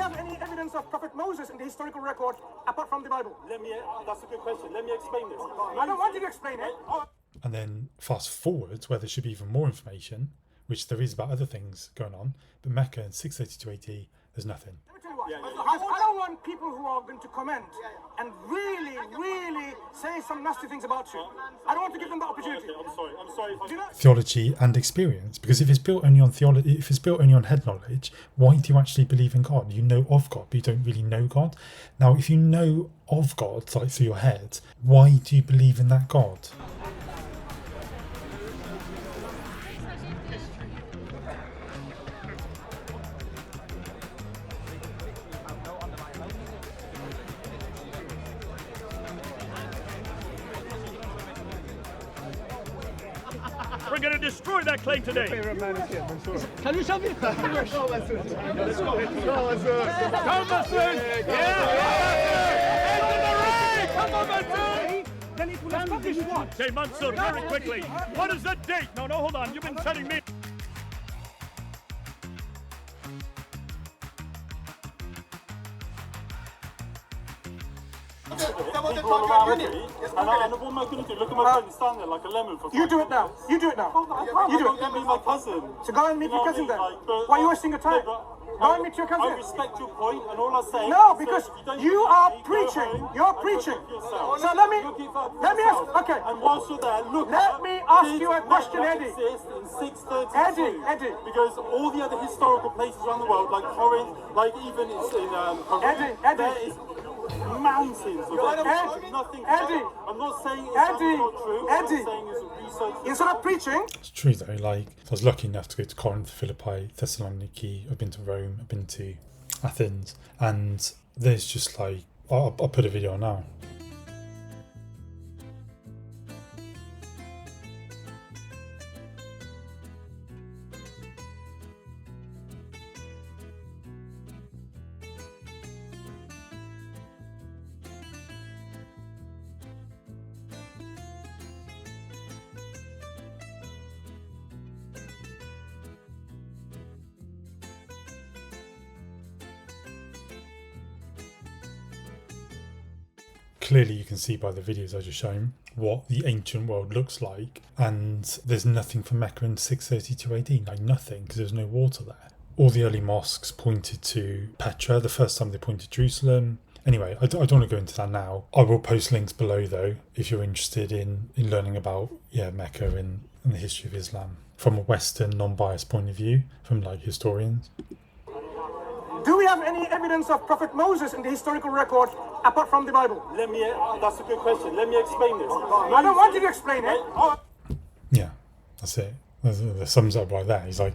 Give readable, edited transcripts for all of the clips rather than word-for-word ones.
have any evidence of Prophet Moses in the historical record apart from the Bible? That's a good question. Let me explain this. I don't want you to explain it. And then fast forward, where there should be even more information, which there is about other things going on, but Mecca in 632 AD, there's nothing. Let me tell you what. I don't want people who are going to comment and really say some nasty things about you. I don't want to give them that opportunity. Okay, I'm sorry. Theology and experience, because if it's built only on theology, if it's built only on head knowledge, why do you actually believe in God? You know of God, but you don't really know God. Now, if you know of God, like through your head, why do you believe in that God? We're going to destroy that claim today. Manuscript. Can you show me? Come, Mansur! Into the ring! Come on, Mansur! Then it will establish what? Say, Mansur, very quickly. What is the date? No, hold on. You've been telling me. People around me, and what am I going to do? Look at my friend stand there like a lemon for You do it now. You do it now. You do Don't it. get me my cousin. So go and meet your cousin then. Why are you wasting your time? Go and meet your I cousin. respect your point, and all I say. No, because you are preaching. You're preaching. So let me ask. Okay. And whilst you're there, look. Let me ask you a question, Eddie. Exists in 632. Eddie. Because all the other historical places around the world, like Corinth, like even in Peru, Eddie. there is mountains of evidence. Nothing. Eddie. I'm not saying it's Eddie. not true. What I'm Eddie. saying is research. Instead of preaching, It's true though, like, I was lucky enough to go to Corinth, Philippi, Thessaloniki, I've been to Rome, I've been to Athens, and there's just like, I'll put a video on now. Clearly you can see by the videos I just shown what the ancient world looks like, and there's nothing from Mecca in 632 AD, like nothing, because there's no water there. All the early mosques pointed to Petra, the first time they pointed to Jerusalem. Anyway, I don't want to go into that now. I will post links below though, if you're interested in learning about Mecca and the history of Islam from a Western non-biased point of view, from like historians. do we have any evidence of Prophet Moses in the historical record apart from the Bible? That's a good question. Let me explain this. I don't want you to explain it. Yeah, that's it. That sums up right there. He's like,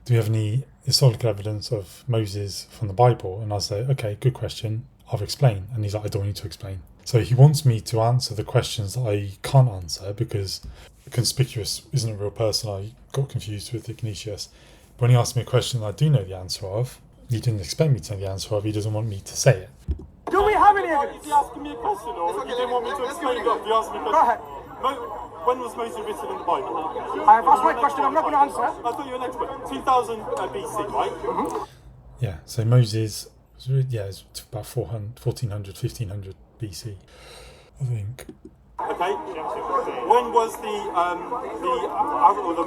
do we have any historical evidence of Moses from the Bible? And I say, okay, good question. I'll explain. And he's like, I don't want you to explain. So he wants me to answer the questions that I can't answer because Conspicuous isn't a real person. I got confused with Ignatius. But when he asked me a question that I do know the answer of, he didn't expect me to know the answer of. He doesn't want me to say it. Do we have any evidence? Is he asking me a question or you didn't want me to explain it? You asked me a question. Go ahead. When was Moses written in the Bible? I have asked my question, I'm not going to answer. I thought you were an expert. 2000 BC, right? Mm-hmm. Yeah, so Moses, it's about 1400, 1500 BC, I think. Okay. When was the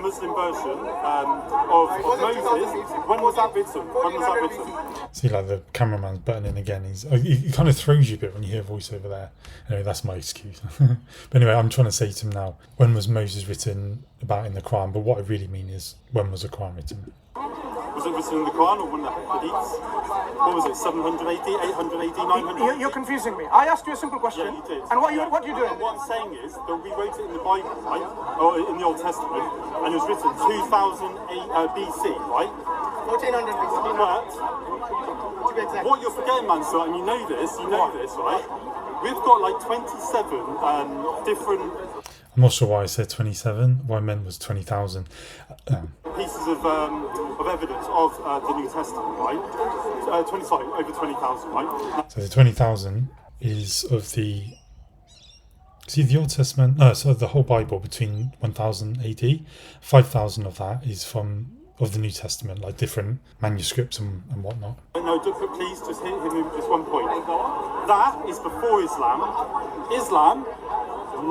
Muslim version of Moses? When was that written? See, like the cameraman's buttoning again. He kind of throws you a bit when you hear a voice over there. Anyway, that's my excuse. But anyway, I'm trying to say to him now, when was Moses written about in the Quran? But what I really mean is, when was the Quran written? Was it written in the Quran or one of the Hadiths? What was it, 700 AD, 800 AD, 900 AD? You're confusing me. I asked you a simple question. Yeah, you did. And what are you doing? What I'm saying is that we wrote it in the Bible, right? Or in the Old Testament, and it was written 2000 BC, right? 1400 BC. But what you're forgetting, Mansur, and you know this, right? We've got like 27 different... I'm not sure why I said 27. What I meant was 20,000. pieces of evidence of the New Testament, right? Over 20,000, right? So the 20,000 is of the... See, the Old Testament... No, so the whole Bible between 1000 AD. 5,000 of that is from of the New Testament, like different manuscripts and whatnot. No, please just hit him with just one point. That is before Islam. Islam,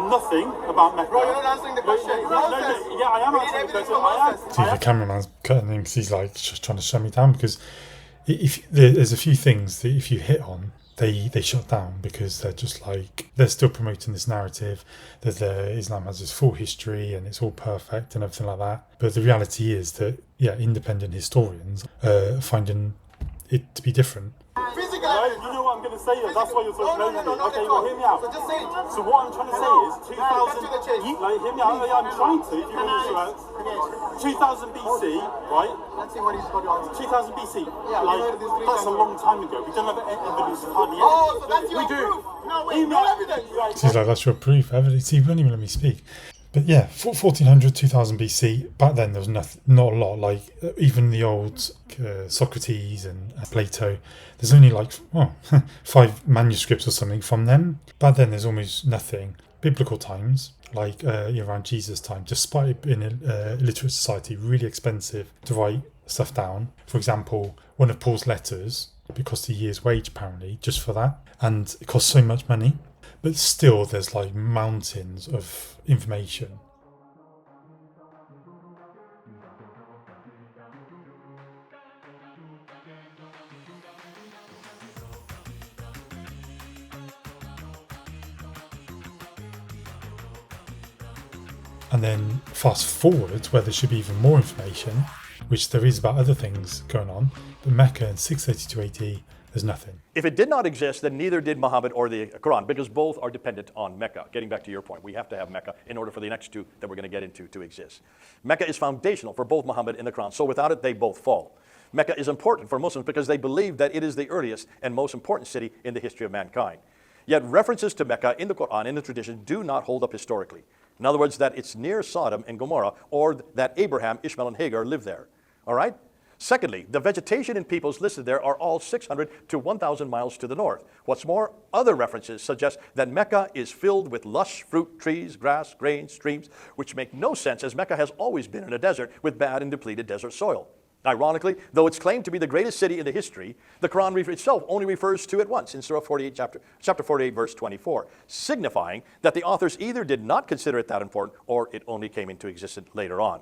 nothing about Mecca. Bro, you're not answering the question. Yeah, I am answering the question. See, the cameraman's cutting him because he's like just trying to shut me down, because if there's a few things that if you hit on, they shut down, because they're just like, they're still promoting this narrative that Islam has this full history and it's all perfect and everything like that. But the reality is that, yeah, independent historians are finding it to be different. Physically. Right, you know what I'm going to say though, that's why you're talking over me. Okay, well hear me out. So just say it. So what I'm trying to say is 2000, cut to the chase. hear me out, I'm trying to, if you want to interrupt. 2000 BC, right? Let's see what he's got to answer. 2000 BC, Yeah, like, we heard this 3 that's a times. long time ago. We don't have evidence of hardly Oh, anything. so that's your proof. No, wait, no evidence. She's like, that's your proof, evidence. See, you won't even let me speak. But yeah, 1400, 2000 BC, back then there was not a lot. Like, even the old Socrates and Plato, there's only like 5 manuscripts or something from them. Back then there's almost nothing. Biblical times, like around Jesus' time, despite it being an illiterate society, really expensive to write stuff down. For example, one of Paul's letters, it cost a year's wage apparently, just for that. And it costs so much money. But still, there's like mountains of information. And then fast forward, where there should be even more information, which there is about other things going on. But Mecca in 632 AD, there's nothing. If it did not exist, then neither did Muhammad or the Quran, because both are dependent on Mecca. Getting back to your point, we have to have Mecca in order for the next two that we're going to get into to exist. Mecca is foundational for both Muhammad and the Quran, so without it, they both fall. Mecca is important for Muslims because they believe that it is the earliest and most important city in the history of mankind. Yet references to Mecca in the Quran, in the tradition, do not hold up historically. In other words, that it's near Sodom and Gomorrah, or that Abraham, Ishmael, and Hagar lived there. All right? Secondly, the vegetation and peoples listed there are all 600 to 1,000 miles to the north. What's more, other references suggest that Mecca is filled with lush fruit trees, grass, grain, streams, which make no sense as Mecca has always been in a desert with bad and depleted desert soil. Ironically, though it's claimed to be the greatest city in the history, the Quran itself only refers to it once in Surah 48, chapter 48, verse 24, signifying that the authors either did not consider it that important or it only came into existence later on.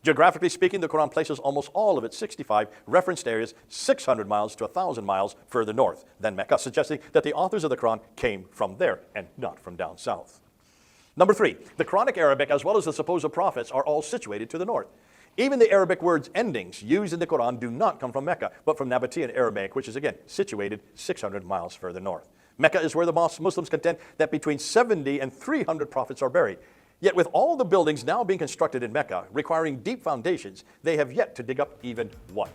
Geographically speaking, the Quran places almost all of its 65 referenced areas 600 miles to 1,000 miles further north than Mecca, suggesting that the authors of the Quran came from there and not from down south. Number 3, the Quranic Arabic as well as the supposed prophets are all situated to the north. Even the Arabic words endings used in the Quran do not come from Mecca, but from Nabatean Aramaic, which is again situated 600 miles further north. Mecca is where the Muslims contend that between 70 and 300 prophets are buried. Yet with all the buildings now being constructed in Mecca, requiring deep foundations, they have yet to dig up even one.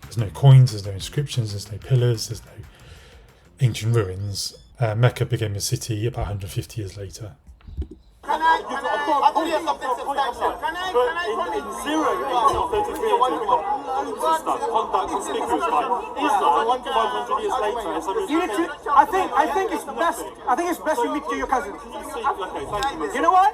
There's no coins, there's no inscriptions, there's no pillars, there's no ancient ruins. Mecca became a city about 150 years later. Can I tell you something substantial? Can I In 0 stuff, conduct, conspicuous by Islam, 500 years later. You need to, I think it's best you meet your cousin. Okay, thank you. You know why?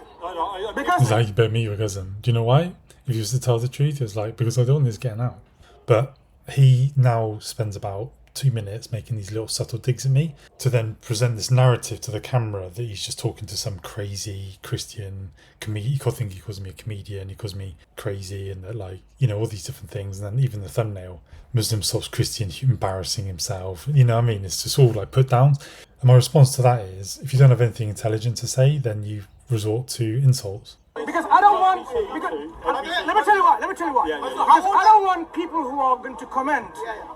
He's Because like, you better meet your cousin. Do you know why? If he was to tell the truth, it's like, because I don't want this getting out. But he now spends about 2 minutes making these little subtle digs at me to then present this narrative to the camera that he's just talking to some crazy Christian comedian. He calls me a comedian, he calls me crazy, and that, like, you know, all these different things. And then even the thumbnail, Muslim stops Christian embarrassing himself. You know what I mean? It's just all like put downs. And my response to that is, if you don't have anything intelligent to say, then you resort to insults. I don't want. Let me tell you why. Because I don't want want people who are going to comment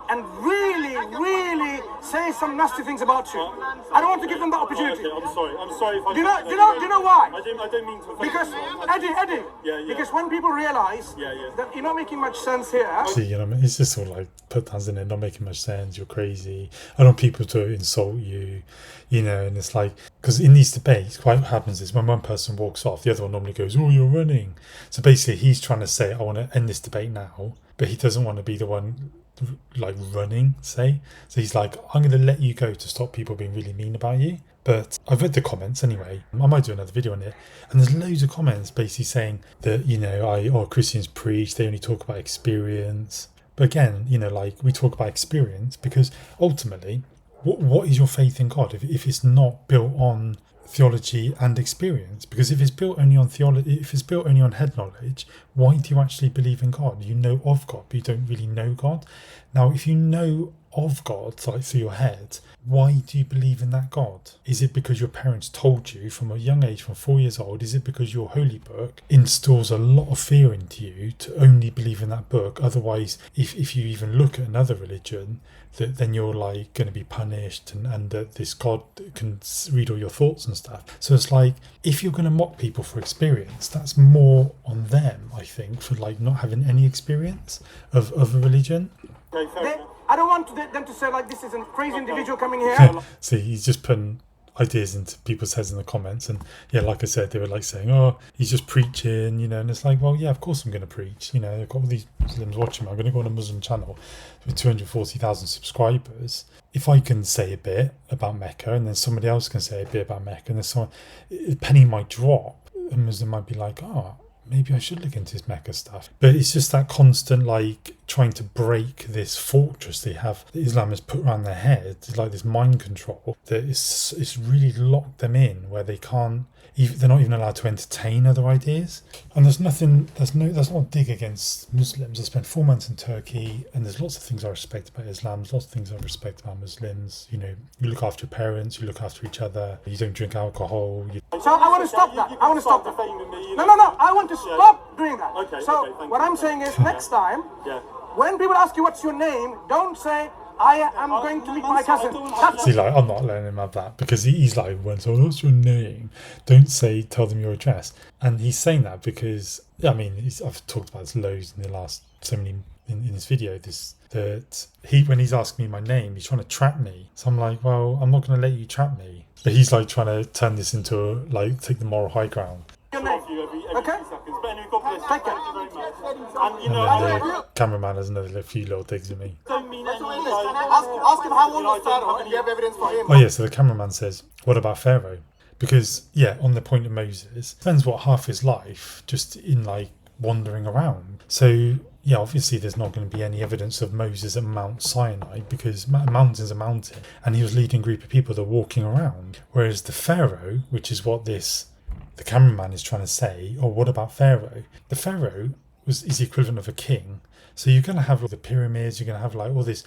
and really, really say some nasty things about you. I don't want to give them the opportunity. Okay, I'm sorry if I... Do you know why? I don't mean to offend Because, you. Eddie, because when people realize that you're not making much sense here... See, you know, it's just all like put downs in it, not making much sense, you're crazy. I don't want people to insult you, you know, and it's like, because in these debates, quite what happens is when one person walks off, the other one normally goes, oh, you're running. So basically he's trying to say, I want to end this debate now, but he doesn't want to be the one like running, say. So he's like, I'm going to let you go to stop people being really mean about you. But I've read the comments anyway. I might do another video on it. And there's loads of comments basically saying that, you know, Christians preach, they only talk about experience. But again, you know, like we talk about experience because ultimately, what is your faith in God if it's not built on theology and experience? Because if it's built only on theology, if it's built only on head knowledge, why do you actually believe in God? You know of God, but you don't really know God. Now, if you know of God, like through your head, why do you believe in that God? Is it because your parents told you from a young age, from 4 years old? Is it because your holy book instills a lot of fear into you to only believe in that book? Otherwise, if you even look at another religion, then you're like going to be punished and this God can read all your thoughts and stuff. So it's like, if you're going to mock people for experience, that's more on them, I think, for like not having any experience of a religion. I don't want them to say like this is a crazy individual coming here. See, he's just putting ideas into people's heads in the comments, and yeah, like I said, they were like saying, oh, he's just preaching, you know, and it's like, well, yeah, of course I'm going to preach, you know, I've got all these Muslims watching me. I'm going to go on a Muslim channel with 240,000 subscribers. If I can say a bit about Mecca and then somebody else can say a bit about Mecca and then someone, a penny might drop, a Muslim might be like, oh, maybe I should look into this Mecca stuff. But it's just that constant, like, trying to break this fortress they have, that Islam has put around their head. It's like this mind control that it's really locked them in where they can't, they're not even allowed to entertain other ideas. And there's not a dig against Muslims. I spent 4 months in Turkey, and there's lots of things I respect about Islam. There's lots of things I respect about Muslims. You know, you look after your parents, you look after each other, you don't drink alcohol. So I want to stop that. I want to stop that. No. I want to stop doing that. Okay, what I'm saying is next time, when people ask you what's your name, don't say, I am going to meet my cousin. See, like, I'm not letting him have that because he's like, so what's your name? Don't say, tell them your address. And he's saying that because, I mean, I've talked about this loads in the last so many in this video. When he's asking me my name, he's trying to trap me. So I'm like, well, I'm not going to let you trap me. But he's like trying to turn this into like take the moral high ground. Your name. Okay. Thank you very much. And, you And know, then the cameraman has another few little digs at me. Ask him how old was Pharaoh, and you have evidence for him. Oh yeah, so the cameraman says, what about Pharaoh? Because, yeah, on the point of Moses, spends half his life just in like wandering around. So, yeah, obviously there's not going to be any evidence of Moses at Mount Sinai because a mountain's a mountain and he was leading a group of people that are walking around. Whereas the Pharaoh, which is what the cameraman is trying to say, or what about Pharaoh? The Pharaoh is the equivalent of a king. So you're going to have all the pyramids, you're going to have like all these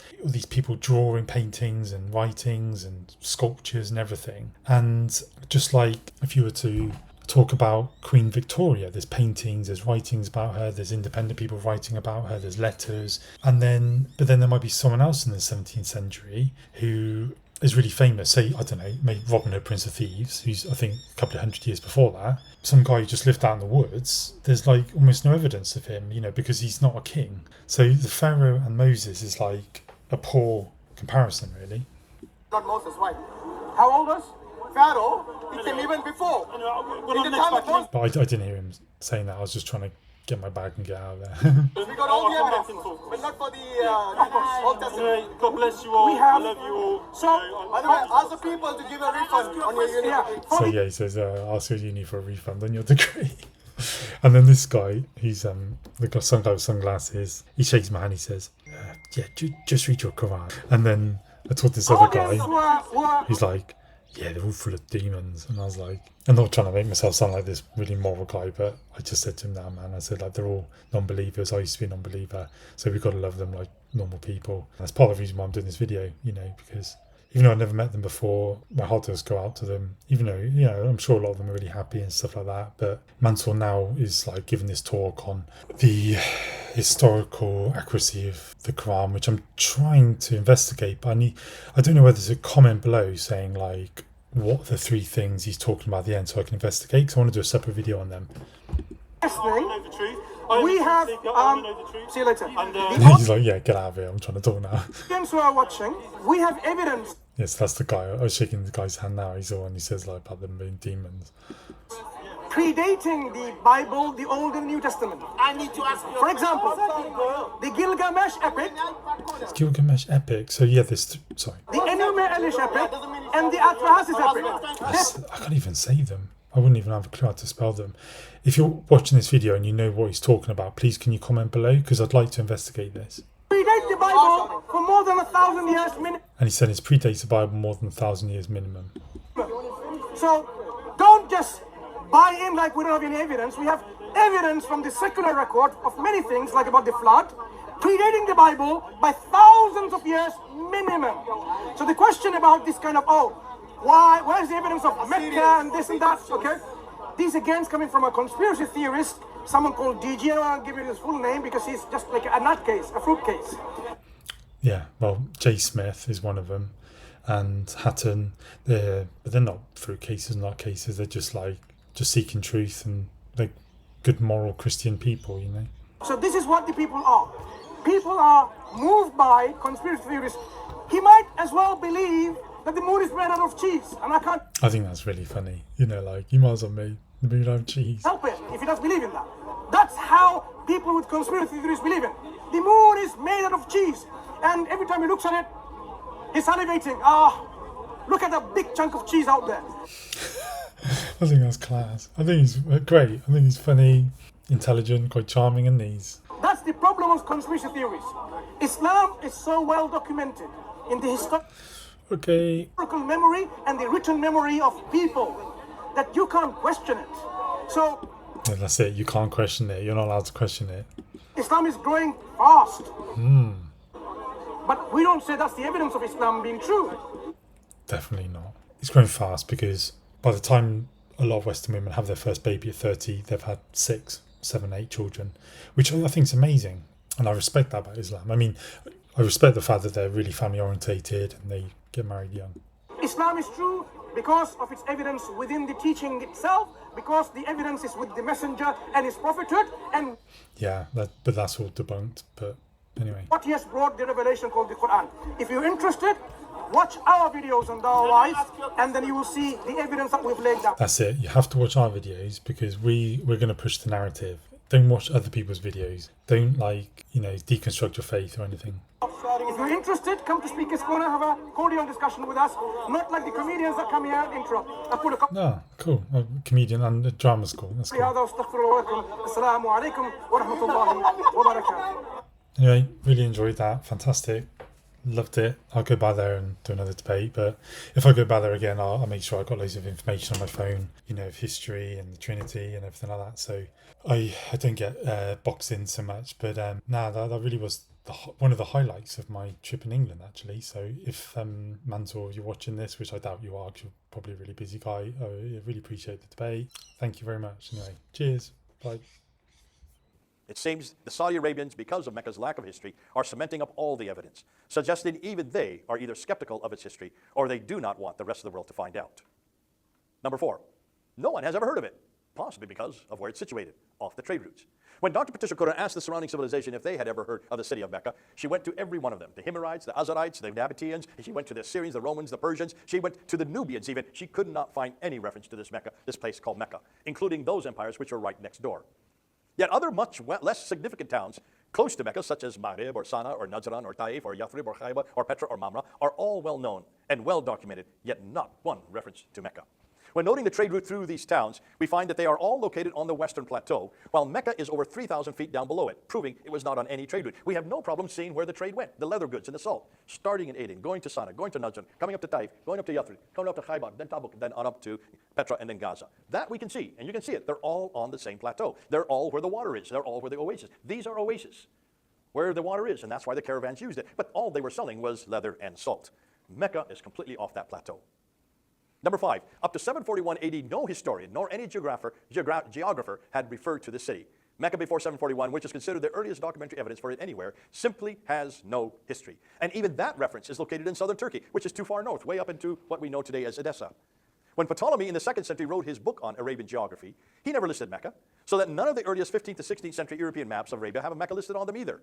people drawing paintings and writings and sculptures and everything. And just like if you were to talk about Queen Victoria, there's paintings, there's writings about her, there's independent people writing about her, there's letters. But then there might be someone else in the 17th century who is really famous. Say, I don't know, maybe Robin Hood, Prince of Thieves, who's I think a couple of 100 years before that. Some guy who just lived out in the woods, there's like almost no evidence of him, you know, because he's not a king. So the Pharaoh and Moses is like a poor comparison, really. Not Moses, why? How old was? Pharaoh, he came even before. In the time of Moses. But I didn't hear him saying that. I was just trying to get my bag and get out of there. We got all the evidence, but not for the Old Testament. God bless you all. We have- I love you all. So, By the way, ask the people to give a refund on your unit. So yeah, he says, ask your uni for a refund on your degree. And then this guy, he's some guy with sunglasses, he shakes my hand, he says, just read your Quran. And then I talked to this other guy, he's like, yeah, they're all full of demons. And I was like, I'm not trying to make myself sound like this really moral guy, but I just said to him, nah, man, I said, like, they're all non-believers. I used to be a non-believer, so we've got to love them like normal people. And that's part of the reason why I'm doing this video, you know, because even though I never met them before, my heart does go out to them, even though, you know, I'm sure a lot of them are really happy and stuff like that. But Mansur now is like giving this talk on the historical accuracy of the Quran, which I'm trying to investigate, but I don't know whether there's a comment below saying like what are the 3 things he's talking about at the end, so I can investigate, because I want to do a separate video on them. We have, see you later. He's like, yeah, get out of here, I'm trying to talk now. Audience who are watching, we have evidence. Yes, that's the guy. I was shaking the guy's hand now. He's the one who says like about them being demons. Predating the Bible, the Old and New Testament. I need to ask you. For example, the Gilgamesh epic, It's Gilgamesh epic. So yeah, sorry. the Enuma Elish epic, and the Atrahasis epic. I can't even say them. I wouldn't even have a clue how to spell them. If you're watching this video and you know what he's talking about, please can you comment below, because I'd like to investigate this. Predate the Bible for more than 1,000 years minimum. And he said it's predates the Bible more than 1,000 years minimum. So don't just buy in like we don't have any evidence. We have evidence from the secular record of many things, like about the flood, predating the Bible by thousands of years minimum. So the question about this kind of, where's the evidence of Mecca and this and that, okay? These again is coming from a conspiracy theorist, someone called DG. I won't give you his full name because he's just like a nutcase, a fruitcase. Yeah, well, J. Smith is one of them, and Hatton. But they're not fruit cases, not cases. They're just seeking truth, and they're good moral Christian people, you know. So this is what the people are. People are moved by conspiracy theories. He might as well believe that the moon is made out of cheese, and I can't. I think that's really funny. You know, like you might as well make the moon out of cheese. Help it if he doesn't believe in that. That's how people with conspiracy theories believe in. The moon is made out of cheese, and every time he looks at it, he's salivating. Look at that big chunk of cheese out there. I think that's class. I think he's great. I think he's funny, intelligent, quite charming, and these. That's the problem with conspiracy theories. Islam is so well documented in the historical memory and the written memory of people that you can't question it. So yeah, that's it. You can't question it. You're not allowed to question it. Islam is growing fast. But we don't say that's the evidence of Islam being true. Definitely not. It's growing fast because by the time a lot of Western women have their first baby at 30, they've had 6, 7, 8 children, which I think is amazing. And I respect that about Islam. I mean, I respect the fact that they're really family orientated and they get married young. Islam is true because of its evidence within the teaching itself, because the evidence is with the messenger and his prophethood, and yeah, but that's all debunked. But anyway, what he has brought, the revelation called the Quran. If you're interested, watch our videos on Dawah Wise, and then you will see the evidence that we've laid down. That's it. You have to watch our videos because we're going to push the narrative. Don't watch other people's videos. Don't deconstruct your faith or anything. If you're interested, come to Speaker's Corner, have a cordial discussion with us. Not like the comedians that come here and interrupt. No, cool. A comedian and a drama school. That's cool. Anyway, really enjoyed that. Fantastic. Loved it. I'll go by there and do another debate, but if I go by there again, I'll make sure I've got loads of information on my phone, of history and the Trinity and everything like that. So I don't get boxed in so much, but that really was one of the highlights of my trip in England, actually. So if Mansur, you're watching this, which I doubt you are, because you're probably a really busy guy, I really appreciate the debate. Thank you very much. Anyway, cheers. Bye. It seems the Saudi Arabians, because of Mecca's lack of history, are cementing up all the evidence, suggesting even they are either skeptical of its history or they do not want the rest of the world to find out. Number 4, no one has ever heard of it, possibly because of where it's situated, off the trade routes. When Dr. Patricia Cora asked the surrounding civilization if they had ever heard of the city of Mecca, she went to every one of them, the Himyarites, the Azarites, the Nabateans, she went to the Syrians, the Romans, the Persians, she went to the Nubians even. She could not find any reference to this place called Mecca, including those empires which are right next door. Yet other much less significant towns close to Mecca, such as Maghrib or Sana or Najran or Taif or Yathrib or Qibla or Petras or Mamre, are all well known and well documented, yet not one reference to Mecca. When noting the trade route through these towns, we find that they are all located on the western plateau, while Mecca is over 3,000 feet down below it, proving it was not on any trade route. We have no problem seeing where the trade went, the leather goods and the salt, starting in Aden, going to Sana, going to Najran, coming up to Taif, going up to Yathrib, coming up to Khaybar, then Tabuk, then on up to Petra, and then Gaza. That we can see, and you can see it. They're all on the same plateau. They're all where the water is. They're all where the oasis. These are oases, where the water is, and that's why the caravans used it. But all they were selling was leather and salt. Mecca is completely off that plateau. Number 5, up to 741 AD, no historian nor any geographer had referred to the city. Mecca before 741, which is considered the earliest documentary evidence for it anywhere, simply has no history. And even that reference is located in southern Turkey, which is too far north, way up into what we know today as Edessa. When Ptolemy in the 2nd century wrote his book on Arabian geography, he never listed Mecca, so that none of the earliest 15th to 16th century European maps of Arabia have a Mecca listed on them either.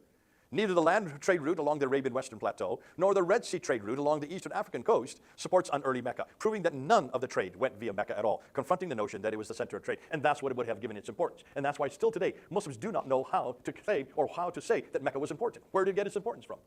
Neither the land trade route along the Arabian Western Plateau, nor the Red Sea trade route along the Eastern African coast supports an early Mecca, proving that none of the trade went via Mecca at all, confronting the notion that it was the center of trade. And that's what it would have given its importance. And that's why still today, Muslims do not know how to claim or how to say that Mecca was important. Where did it get its importance from?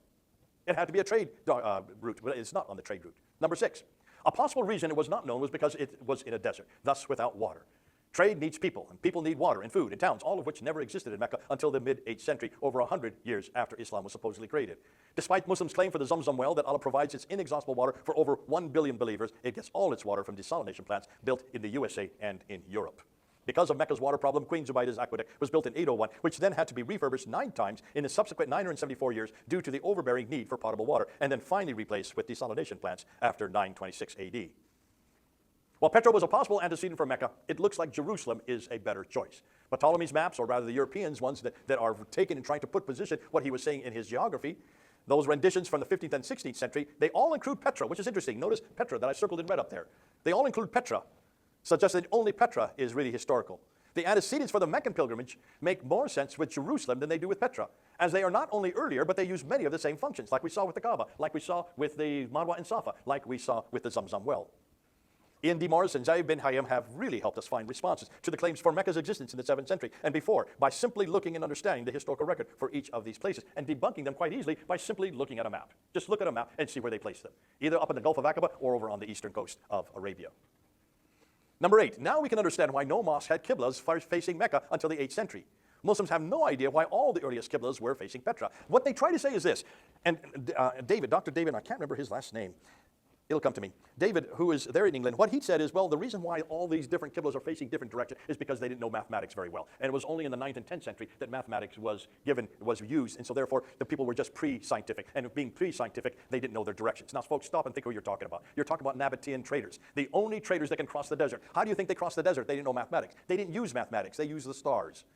It had to be a trade route, but it's not on the trade route. Number 6, a possible reason it was not known was because it was in a desert, thus without water. Trade needs people, and people need water and food and towns, all of which never existed in Mecca until the mid-8th century, over 100 years after Islam was supposedly created. Despite Muslims' claim for the Zamzam well that Allah provides its inexhaustible water for over 1 billion believers, it gets all its water from desalination plants built in the USA and in Europe. Because of Mecca's water problem, Queen Zubaida's aqueduct was built in 801, which then had to be refurbished 9 times in the subsequent 974 years due to the overbearing need for potable water, and then finally replaced with desalination plants after 926 AD. While Petra was a possible antecedent for Mecca, it looks like Jerusalem is a better choice. Ptolemy's maps, or rather the Europeans ones that are taken and trying to put position what he was saying in his geography, those renditions from the 15th and 16th century, they all include Petra, which is interesting. Notice Petra that I circled in red up there. They all include Petra, suggesting that only Petra is really historical. The antecedents for the Meccan pilgrimage make more sense with Jerusalem than they do with Petra, as they are not only earlier, but they use many of the same functions, like we saw with the Kaaba, like we saw with the Marwa and Safa, like we saw with the Zamzam well. Ian D. Morris and Zayd bin Hayem have really helped us find responses to the claims for Mecca's existence in the 7th century and before by simply looking and understanding the historical record for each of these places and debunking them quite easily by simply looking at a map. Just look at a map and see where they place them, either up in the Gulf of Aqaba or over on the eastern coast of Arabia. Number 8, now we can understand why no mosque had Qiblas facing Mecca until the 8th century. Muslims have no idea why all the earliest Qiblas were facing Petra. What they try to say is this, and Dr. David, I can't remember his last name, it'll come to me. David, who is there in England, what he said is, well, the reason why all these different Qiblas are facing different directions is because they didn't know mathematics very well. And it was only in the 9th and 10th century that mathematics was used, and so therefore the people were just pre-scientific. And being pre-scientific, they didn't know their directions. Now, folks, stop and think who you're talking about. You're talking about Nabatean traders, the only traders that can cross the desert. How do you think they crossed the desert? They didn't know mathematics. They didn't use mathematics. They used the stars.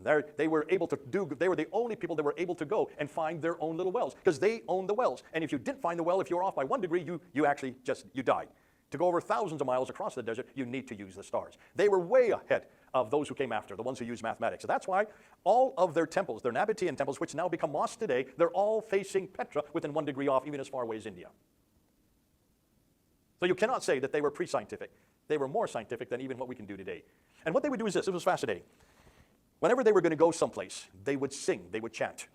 They were the only people that were able to go and find their own little wells because they owned the wells. And if you didn't find the well, if you were off by 1 degree, you actually died. To go over thousands of miles across the desert, you need to use the stars. They were way ahead of those who came after, the ones who used mathematics. So that's why all of their temples, their Nabatean temples, which now become mosques today, they're all facing Petra within 1 degree off, even as far away as India. So you cannot say that they were pre-scientific. They were more scientific than even what we can do today. And what they would do is this. It was fascinating. Whenever they were going to go someplace, they would sing, they would chant.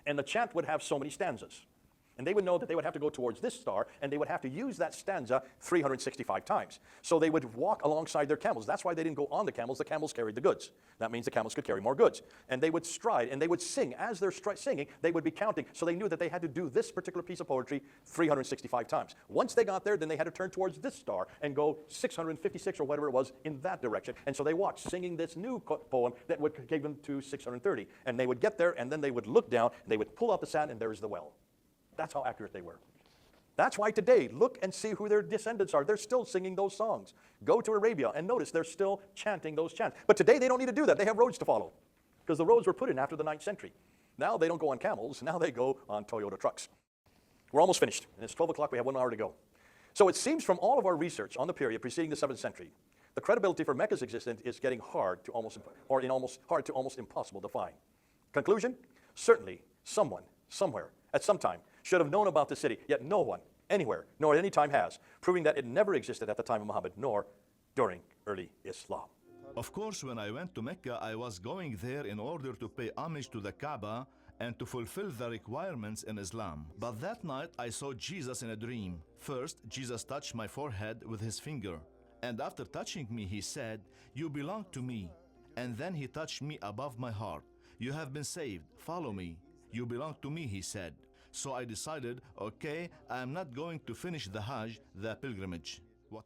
And the chant would have so many stanzas. And they would know that they would have to go towards this star, and they would have to use that stanza 365 times. So they would walk alongside their camels. That's why they didn't go on the camels carried the goods. That means the camels could carry more goods. And they would stride, and they would sing. As they're singing, they would be counting. So they knew that they had to do this particular piece of poetry 365 times. Once they got there, then they had to turn towards this star and go 656 or whatever it was in that direction. And so they walked, singing this new poem that would take them to 630. And they would get there, and then they would look down, and they would pull out the sand, and there's the well. That's how accurate they were. That's why today, look and see who their descendants are. They're still singing those songs. Go to Arabia and notice they're still chanting those chants. But today they don't need to do that. They have roads to follow because the roads were put in after the 9th century. Now they don't go on camels. Now they go on Toyota trucks. We're almost finished, and it's 12 o'clock. We have 1 hour to go. So it seems from all of our research on the period preceding the 7th century, the credibility for Mecca's existence is getting hard to almost impossible to find. Conclusion? Certainly someone, somewhere, at some time, should have known about the city, yet no one, anywhere, nor at any time has, proving that it never existed at the time of Muhammad, nor during early Islam. Of course, when I went to Mecca, I was going there in order to pay homage to the Kaaba and to fulfill the requirements in Islam. But that night, I saw Jesus in a dream. First, Jesus touched my forehead with his finger. And after touching me, he said, "You belong to me." And then he touched me above my heart. "You have been saved. Follow me." "You belong to me," he said. So I decided, okay, I'm not going to finish the Hajj, the pilgrimage. What